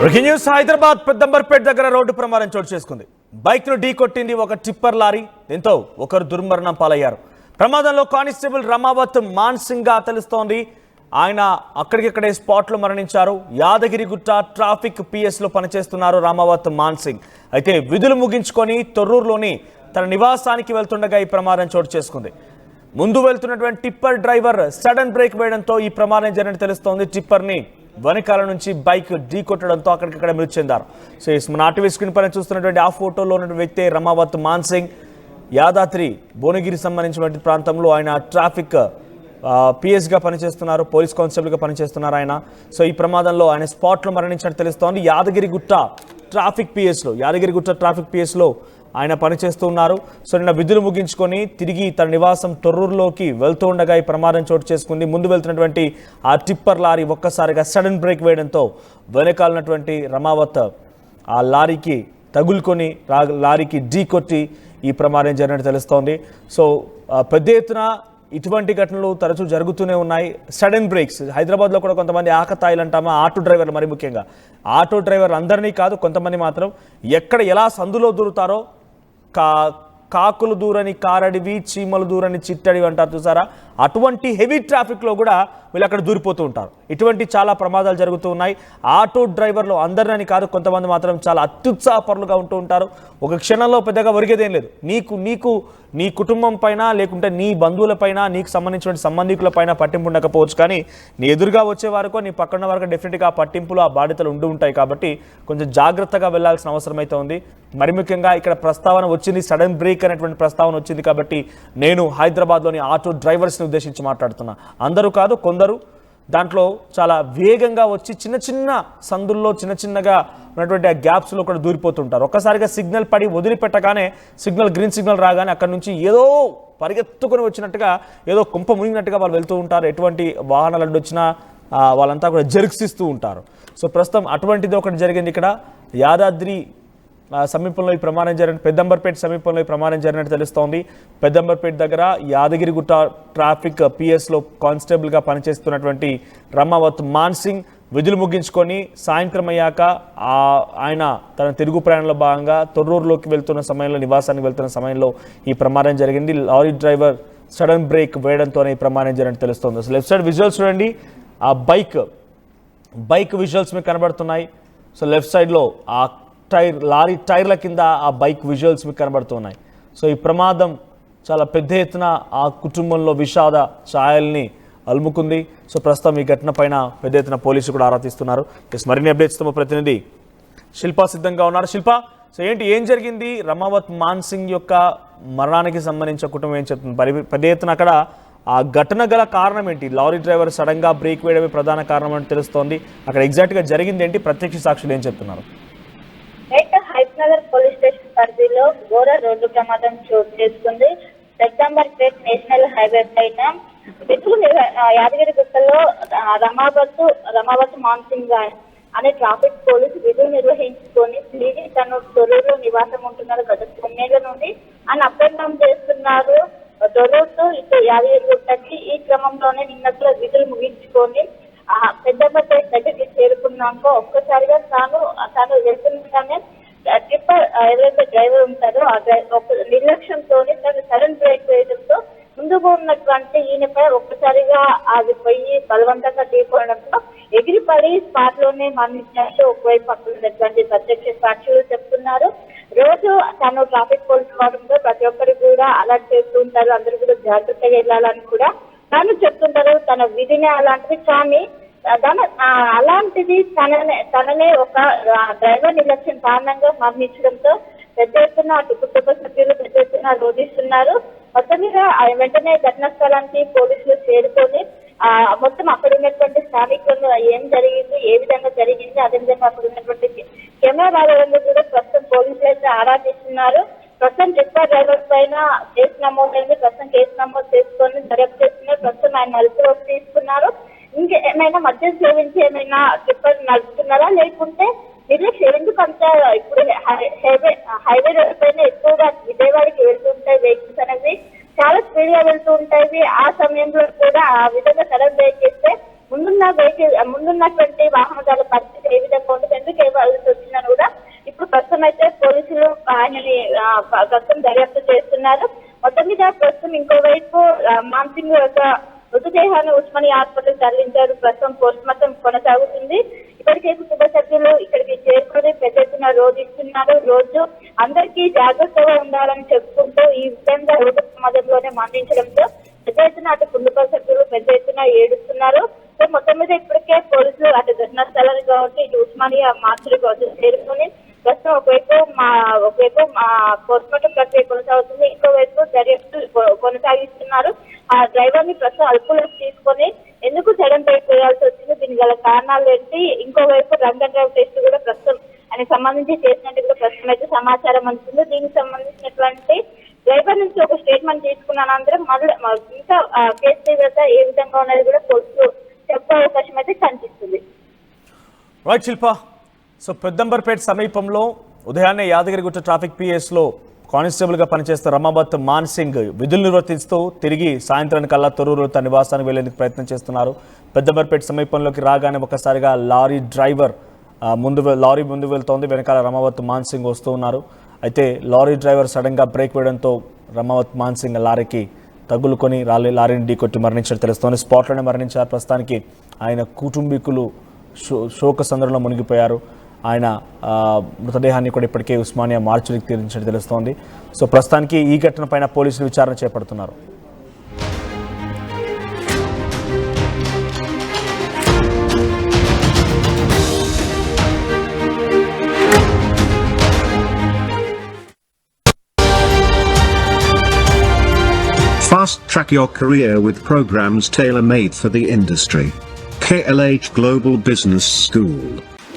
Breaking news Hyderabad Peddamberpet దగ్గర road ప్రమాదం చోటు చేసుకుంది. బైక్ ను ఢీ కొట్టింది ఒక టిప్పర్ లారీ. దీంతో ఒకరు దుర్మరణం పాలయ్యారు. ప్రమాదంలో కానిస్టేబుల్ రమావత్ మాన్సింగ్ గా తెలుస్తోంది. ఆయన అక్కడికిక్కడే స్పాట్ లో మరణించారు. యాదగిరిగుట్ట ట్రాఫిక్ పిఎస్ లో పనిచేస్తున్నారు రమావత్ మాన్సింగ్. అయితే విధులు ముగించుకొని తొర్రూరులోని తన నివాసానికి వెళ్తుండగా ఈ ప్రమాదం చోటు చేసుకుంది. ముందు వెళ్తున్నటువంటి టిప్పర్ డ్రైవర్ సడన్ బ్రేక్ వేయడంతో ఈ ప్రమాదం జరిగినట్టు తెలుస్తోంది. టిప్పర్ ని వెనకాల నుంచి బైక్ ఢీ కొట్టడంతో అక్కడికక్కడ మృతి చెందారు. సో మన ఆర్టీవీ స్క్రీన్ పైన చూస్తున్నటువంటి ఆ ఫోటోలో ఉన్న వ్యక్తి రమావత్ మాన్సింగ్. యాదాద్రి భువనగిరి సంబంధించినటువంటి ప్రాంతంలో ఆయన ట్రాఫిక్ పిఎస్గా పనిచేస్తున్నారు, పోలీస్ కానిస్టేబుల్గా పనిచేస్తున్నారు ఆయన. సో ఈ ప్రమాదంలో ఆయన స్పాట్లో మరణించినట్టు తెలుస్తోంది. యాదగిరిగుట్ట ట్రాఫిక్ పిఎస్లో ఆయన పనిచేస్తూ ఉన్నారు. సో నిన్న విధులు ముగించుకొని తిరిగి తన నివాసం తొర్రూరులోకి వెళ్తూ ఉండగా ఈ ప్రమాదం చోటు చేసుకుంది. ముందు వెళ్తున్నటువంటి ఆ టిప్పర్ లారీ ఒక్కసారిగా సడన్ బ్రేక్ వేయడంతో వెనకాలన్నటువంటి రమావత్ ఆ లారీకి తగులుకొని లారీకి ఢీ కొట్టి ఈ ప్రమాదం జరిగినట్టు తెలుస్తోంది. సో పెద్ద ఎత్తున ఇటువంటి ఘటనలు తరచూ జరుగుతూనే ఉన్నాయి. సడన్ బ్రేక్స్ హైదరాబాద్లో కూడా కొంతమంది ఆకతాయిలు అంటామా, ఆటో డ్రైవర్లు, మరి ముఖ్యంగా ఆటో డ్రైవర్లు అందరినీ కాదు, కొంతమంది మాత్రం ఎక్కడ ఎలా సందులో దూరుతారో కాకులు దూరని కారడివి, చీమలు దూరని చిట్టడివి అంటారు చూసారా, అటువంటి హెవీ ట్రాఫిక్లో కూడా వీళ్ళు అక్కడ దూరిపోతూ ఉంటారు. ఇటువంటి చాలా ప్రమాదాలు జరుగుతూ ఉన్నాయి. ఆటో డ్రైవర్లు అందరిని కాదు, కొంతమంది మాత్రం చాలా అత్యుత్సాహపరులుగా ఉంటూ ఉంటారు. ఒక క్షణంలో పెద్దగా ఒరిగేదేం లేదు. నీకు నీ కుటుంబం పైన, లేకుంటే నీ బంధువుల పైన, నీకు సంబంధించిన సంబంధికుల పైన పట్టింపు ఉండకపోవచ్చు, కానీ నీ ఎదురుగా వచ్చే వరకు, నీ పక్కన వరకు డెఫినెట్గా ఆ పట్టింపులు, ఆ బాధ్యతలు ఉండి ఉంటాయి. కాబట్టి కొంచెం జాగ్రత్తగా వెళ్లాల్సిన అవసరం అయితే ఉంది. మరి ముఖ్యంగా ఇక్కడ ప్రస్తావన వచ్చింది, సడన్ బ్రేక్ అనేటువంటి ప్రస్తావన వచ్చింది. కాబట్టి నేను హైదరాబాద్లోని ఆటో డ్రైవర్స్ని ఉద్దేశించి మాట్లాడుతున్నా. అందరూ కాదు, కొందరు దాంట్లో చాలా వేగంగా వచ్చి చిన్న సందుల్లో చిన్నగా ఉన్నటువంటి ఆ గ్యాప్స్లో కూడా దూరిపోతుంటారు. ఒక్కసారిగా సిగ్నల్ పడి వదిలిపెట్టగానే, గ్రీన్ సిగ్నల్ రాగానే అక్కడి నుంచి ఏదో పరిగెత్తుకొని వచ్చినట్టుగా, ఏదో కుంప మునిగినట్టుగా వాళ్ళు వెళ్తూ ఉంటారు. ఎటువంటి వాహనాలు అడ్డు వచ్చినా వాళ్ళంతా కూడా జరుగిస్తూ ఉంటారు. సో ప్రస్తుతం అటువంటిది ఒకటి జరిగింది. ఇక్కడ యాదాద్రి సమీపంలో ఈ ప్రమాదం జరిగిన, పెద్దంబర్పేట సమీపంలో ఈ ప్రమాదం జరిగినట్టు తెలుస్తోంది. పెద్దంబర్పేట దగ్గర యాదగిరిగుట్ట ట్రాఫిక్ పిఎస్లో కానిస్టేబుల్గా పనిచేస్తున్నటువంటి రమావత్ మాన్సింగ్ విధులు ముగించుకొని సాయంత్రం అయ్యాక ఆయన తన తిరుగు ప్రయాణంలో భాగంగా తొర్రూరులోకి వెళ్తున్న సమయంలో, నివాసానికి వెళ్తున్న సమయంలో ఈ ప్రమాదం జరిగింది. లారీ డ్రైవర్ సడన్ బ్రేక్ వేయడంతోనే ఈ ప్రమాదం జరిగినట్టు తెలుస్తోంది. అసలు లెఫ్ట్ సైడ్ విజువల్స్ చూడండి, ఆ బైక్ విజువల్స్ మీకు కనబడుతున్నాయి. సో లెఫ్ట్ సైడ్లో ఆ లారీ టైర్ల కింద ఆ బైక్ విజువల్స్ మీకు కనబడుతున్నాయి. సో ఈ ప్రమాదం చాలా పెద్ద ఎత్తున ఆ కుటుంబంలో విషాద ఛాయల్ని అలుముకుంది. సో ప్రస్తుతం ఈ ఘటన పైన పెద్ద ఎత్తున పోలీసులు కూడా ఆరా తీస్తున్నారు. మరిన్ని అప్డేట్స్ తో ప్రతినిధి శిల్ప సిద్ధంగా ఉన్నారు. శిల్ప, సో ఏం జరిగింది? రమావత్ మాన్సింగ్ యొక్క మరణానికి సంబంధించిన కుటుంబం ఏం చెప్తుంది? పెద్ద ఎత్తున అక్కడ ఆ ఘటన గల కారణం ఏంటి? లారీ డ్రైవర్ సడన్ గా బ్రేక్ వేయడమే ప్రధాన కారణం అని తెలుస్తోంది. అక్కడ ఎగ్జాక్ట్ గా జరిగింది ఏంటి? ప్రత్యక్ష సాక్షులు ఏం చెప్తున్నారు? హైదరాబాద్ పోలీస్ స్టేషన్ పరిధిలో ఘోర రోడ్డు ప్రమాదం చోటు చేసుకుంది. పెద్దంబర్పేట నేషనల్ హైవే పైన యాదగిరిగుట్టలో రమావత్ మాన్సింగ్ అనే ట్రాఫిక్ పోలీసు విధులు నిర్వహించుకొని తిరిగి తను తొర్రూరులో నివాసం ఉంటున్నారు. గత 9 ఏళ్ల నుండి ఆయన అప్ అండ్ డౌన్ చేస్తున్నారు తొర్రూరు ఇటు యాదగిరిగుట్టకి. ఈ క్రమంలోనే నిన్నట్లో విధులు ముగించుకొని పెద్దంబర్పేట దగ్గరికి చేరుకున్నాక ఒక్కసారిగా తాను వెళ్తుండగానే టిప్పర్ ఏదైతే డ్రైవర్ ఉంటారో ఆ నిర్లక్ష్యంతో తను సడన్ బ్రేక్ వేయడంతో ముందుగా ఉన్నటువంటి ఈయనపై ఒక్కసారిగా అది పోయి బలవంతంగా ఢీకొనడంతో ఎగిరిపడి స్పాట్ లోనే మరణించినట్టు ఒకవైపు పక్కన ఉన్నటువంటి ప్రత్యక్ష సాక్షులు చెప్తున్నారు. రోజు తను ట్రాఫిక్ పోలీస్ కావడంతో ప్రతి ఒక్కరు కూడా అలర్ట్ చేస్తూ ఉంటారు. అందరూ కూడా జాగ్రత్తగా వెళ్ళాలని కూడా తను చెప్తుంటారు. తన విధిని అలాంటిది, కానీ అలాంటిది తననే ఒక డ్రైవర్ నిర్లక్ష్యం కారణంగా మరణించడంతో పెద్ద ఎత్తున అటు కుటుంబ సభ్యులు పెద్ద ఎత్తున రోధిస్తున్నారు. మొత్తం మీద వెంటనే ఘటనా స్థలానికి పోలీసులు చేరుకొని మొత్తం అక్కడ ఉన్నటువంటి స్థానికులు ఏం జరిగింది, ఏ విధంగా జరిగింది, అదేవిధంగా అక్కడ ఉన్నటువంటి కెమెరాలను కూడా ప్రస్తుతం పోలీసులు అయితే ఆరా తీస్తున్నారు. ప్రస్తుతం టిప్పర్ డ్రైవర్ పైన కేసు నమోదైంది. ప్రస్తుతం కేసు నమోదు చేసుకొని దర్యాప్తు చేస్తున్నారు. ప్రస్తుతం ఆయన అదుపులోకి తీసుకున్నారు. ఇంకేమైనా మద్యం సేవించి ఏమైనా టిప్పర్ నడుపుతున్నారా, లేకుంటే నిర్లక్ష్యం? ఎందుకంటే ఇప్పుడు హైవే రోడ్ పైన ఎక్కువగా విజయవాడకి వెళ్తుంటాయి వెహికల్స్ అనేవి, చాలా స్పీడ్ గా వెళ్తూ ఉంటాయి. ఆ సమయంలో కూడా ఆ విధంగా సడన్ బ్రేక్ చేస్తే ముందున్నటువంటి వాహనదారుల పరిస్థితి ఏ విధంగా ఉంటుంది, ఎందుకు ఇవ్వాల్సి వచ్చినా కూడా ఇప్పుడు ప్రస్తుతం అయితే పోలీసులు ఆయనని ప్రస్తుతం దర్యాప్తు చేస్తున్నారు. మొత్తం మీద ప్రస్తుతం ఇంకోవైపు మాన్సింగ్ యొక్క మృతదేహాన్ని ఉస్మానియా హాస్పిటల్ తరలించారు. ప్రస్తుతం పోస్ట్ మార్టం కొనసాగుతుంది. ఇప్పటికే కుటుంబ సభ్యులు ఇక్కడికి చేరుకొని పెద్ద ఎత్తున రోజు ఇస్తున్నారు. రోజు అందరికీ జాగ్రత్తగా ఉండాలని చెప్పుకుంటూ ఈ విధంగా రోడ్డు ప్రమాదంలోనే మరణించడంతో పెద్ద ఎత్తున అటు కుటుంబ సభ్యులు పెద్ద ఎత్తున ఏడుస్తున్నారు. సో మొత్తం మీద ఇప్పటికే పోలీసులు అటు ఘటనా స్థలానికి కావచ్చు, ఇటు ఉస్మానియా మార్చులు కావచ్చు చేరుకొని ప్రస్తుతం ఒకవైపు మా పోస్ట్ మార్టం ప్రక్రియ కొనసాగుతుంది, ఇంకోవైపు దర్యాప్తు కొనసాగిస్తున్నారు. ఆ డ్రైవర్ ని ప్రస్తుతం అదుపులోకి తీసుకొని ఎందుకు సడన్ బ్రేక్ వేయాల్సి వచ్చింది, దీని గల కారణాలు ఏంటి, ఇంకోవైపు డ్రంక్ అండ్ డ్రైవ్ టెస్ట్ కూడా ప్రస్తుతం ఆయనకు సంబంధించి చేసినట్టు కూడా ప్రస్తుతం అయితే సమాచారం అందుతుంది. దీనికి సంబంధించినటువంటి డ్రైవర్ నుంచి ఒక స్టేట్మెంట్ తీసుకున్న అనంతరం మళ్ళీ ఇంకా కేసు తీవ్రత ఏ విధంగా ఉన్నది కూడా పోలీసులు చెప్పే అవకాశం అయితే కనిపిస్తుంది. రైట్ శిల్ప, సో పెద్దంబర్పేట సమీపంలో ఉదయాన్నే యాదగిరిగుట్ట ట్రాఫిక్ పిఎస్లో కానిస్టేబుల్గా పనిచేస్తున్న రమావత్ మాన్సింగ్ విధులు నిర్వర్తిస్తూ తిరిగి సాయంత్రానికల్లా తొర్రూరు తన నివాసానికి వెళ్లేందుకు ప్రయత్నం చేస్తున్నారు. పెద్దంబర్పేట సమీపంలోకి రాగానే ఒక్కసారిగా లారీ ముందు వెళ్తోంది. వెనకాల రమావత్ మాన్సింగ్ వస్తూ ఉన్నారు. అయితే లారీ డ్రైవర్ సడన్గా బ్రేక్ వేయడంతో రమావత్ మాన్సింగ్ లారీకి తగులుకొని లారీని ఢీకొట్టి మరణించినట్టు తెలుస్తోంది. స్పాట్లోనే మరణించారు. ప్రస్తుతానికి ఆయన కుటుంబీకులు శోక సందర్భంలో మునిగిపోయారు. ఆయన మృతదేహాన్ని కూడా ఇప్పటికే ఉస్మానియా మార్చులకు తీరించినట్టు తెలుస్తోంది. సో ప్రస్తుతానికి ఈ ఘటన పైన పోలీసులు విచారణ చేపడుతున్నారు. Fast track your career with programs tailor-made for the industry. KLH Global Business School.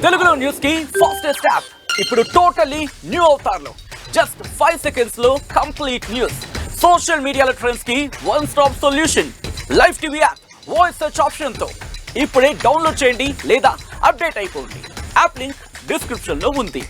తెలుగులో న్యూస్ కి ఫాస్టెస్ట్ యాప్ ఇప్పుడు టోటల్లీ న్యూ అవతార్లో జస్ట్ 5 సెకండ్స్ లో కంప్లీట్ న్యూస్, సోషల్ మీడియాలో ట్రెండ్స్ కి one stop solution, live TV app voice search option తో ఇప్పుడే download చేయండి లేదా అప్డేట్ అయిపోండి. యాప్ లింక్ డిస్క్రిప్షన్ లో ఉంది.